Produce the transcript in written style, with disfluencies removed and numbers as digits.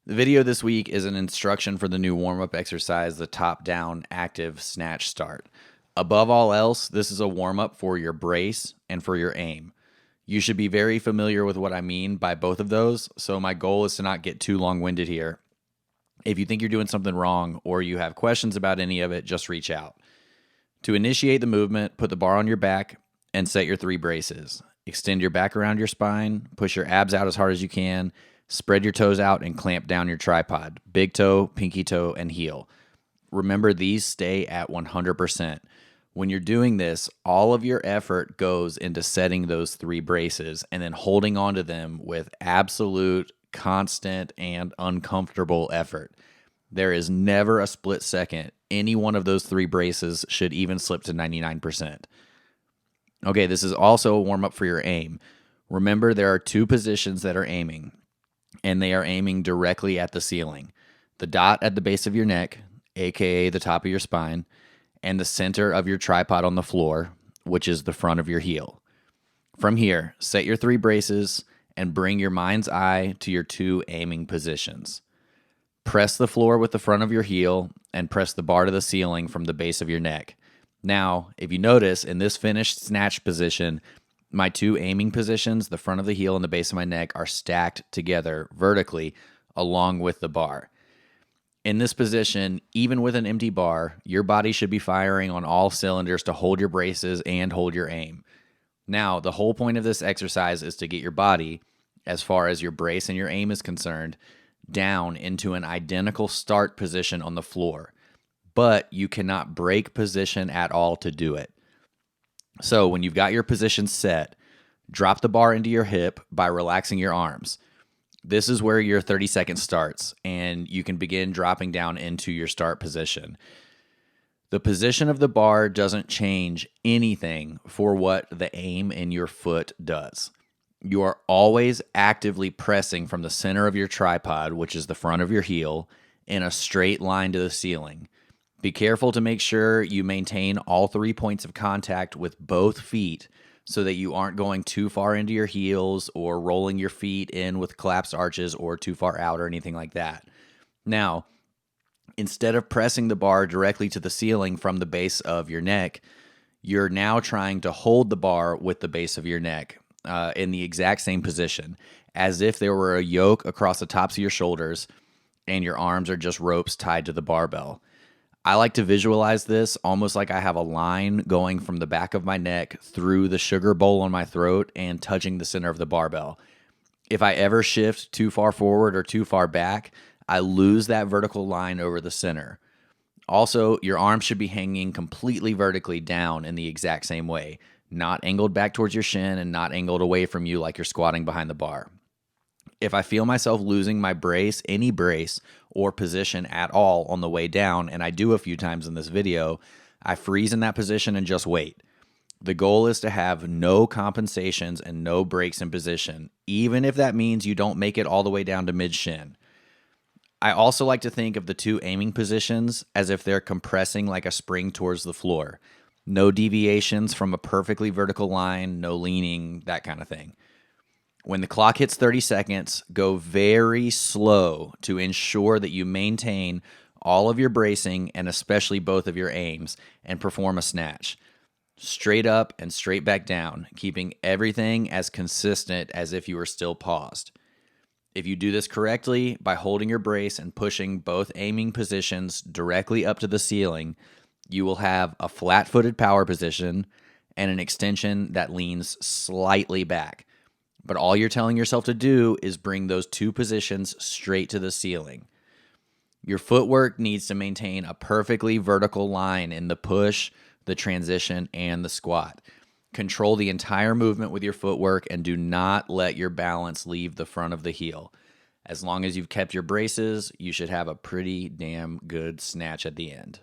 The video this week is an instruction for the new warm-up exercise, the top-down active snatch start. Above all else, this is a warm-up for your brace and for your aim. You should be very familiar with what I mean by both of those, so my goal is to not get too long-winded here. If you think you're doing something wrong or you have questions about any of it, just reach out. To initiate the movement, put the bar on your back and set your 3 braces. Extend your back around your spine, push your abs out as hard as you can, spread your toes out and clamp down your tripod, big toe, pinky toe, and heel. Remember, these stay at 100%. When you're doing this, all of your effort goes into setting those 3 braces and then holding on to them with absolute, constant, and uncomfortable effort. There is never a split second any one of those 3 braces should even slip to 99%. Okay, this is also a warm-up for your aim. Remember, there are 2 positions that are aiming, and they are aiming directly at the ceiling. The dot at the base of your neck, aka the top of your spine, and the center of your tripod on the floor, which is the front of your heel. From here, set your 3 braces and bring your mind's eye to your 2 aiming positions. Press the floor with the front of your heel and press the bar to the ceiling from the base of your neck. Now, if you notice, in this finished snatch position, my 2 aiming positions, the front of the heel and the base of my neck, are stacked together vertically along with the bar. In this position, even with an empty bar, your body should be firing on all cylinders to hold your braces and hold your aim. Now, the whole point of this exercise is to get your body, as far as your brace and your aim is concerned, down into an identical start position on the floor. But you cannot break position at all to do it. So when you've got your position set, drop the bar into your hip by relaxing your arms. This is where your 30 seconds starts, and you can begin dropping down into your start position. The position of the bar doesn't change anything for what the aim in your foot does. You are always actively pressing from the center of your tripod, which is the front of your heel, in a straight line to the ceiling. Be careful to make sure you maintain all 3 points of contact with both feet so that you aren't going too far into your heels or rolling your feet in with collapsed arches or too far out or anything like that. Now, instead of pressing the bar directly to the ceiling from the base of your neck, you're now trying to hold the bar with the base of your neck in the exact same position, as if there were a yoke across the tops of your shoulders and your arms are just ropes tied to the barbell. I like to visualize this almost like I have a line going from the back of my neck through the sugar bowl on my throat and touching the center of the barbell. If I ever shift too far forward or too far back, I lose that vertical line over the center. Also, your arms should be hanging completely vertically down in the exact same way, not angled back towards your shin and not angled away from you like you're squatting behind the bar. If I feel myself losing my brace, any brace, or position at all on the way down, and I do a few times in this video, I freeze in that position and just wait. The goal is to have no compensations and no breaks in position, even if that means you don't make it all the way down to mid-shin. I also like to think of the 2 aiming positions as if they're compressing like a spring towards the floor. No deviations from a perfectly vertical line, no leaning, that kind of thing. When the clock hits 30 seconds, go very slow to ensure that you maintain all of your bracing and especially both of your aims and perform a snatch. Straight up and straight back down, keeping everything as consistent as if you were still paused. If you do this correctly by holding your brace and pushing both aiming positions directly up to the ceiling, you will have a flat-footed power position and an extension that leans slightly back. But all you're telling yourself to do is bring those 2 positions straight to the ceiling. Your footwork needs to maintain a perfectly vertical line in the push, the transition, and the squat. Control the entire movement with your footwork and do not let your balance leave the front of the heel. As long as you've kept your braces, you should have a pretty damn good snatch at the end.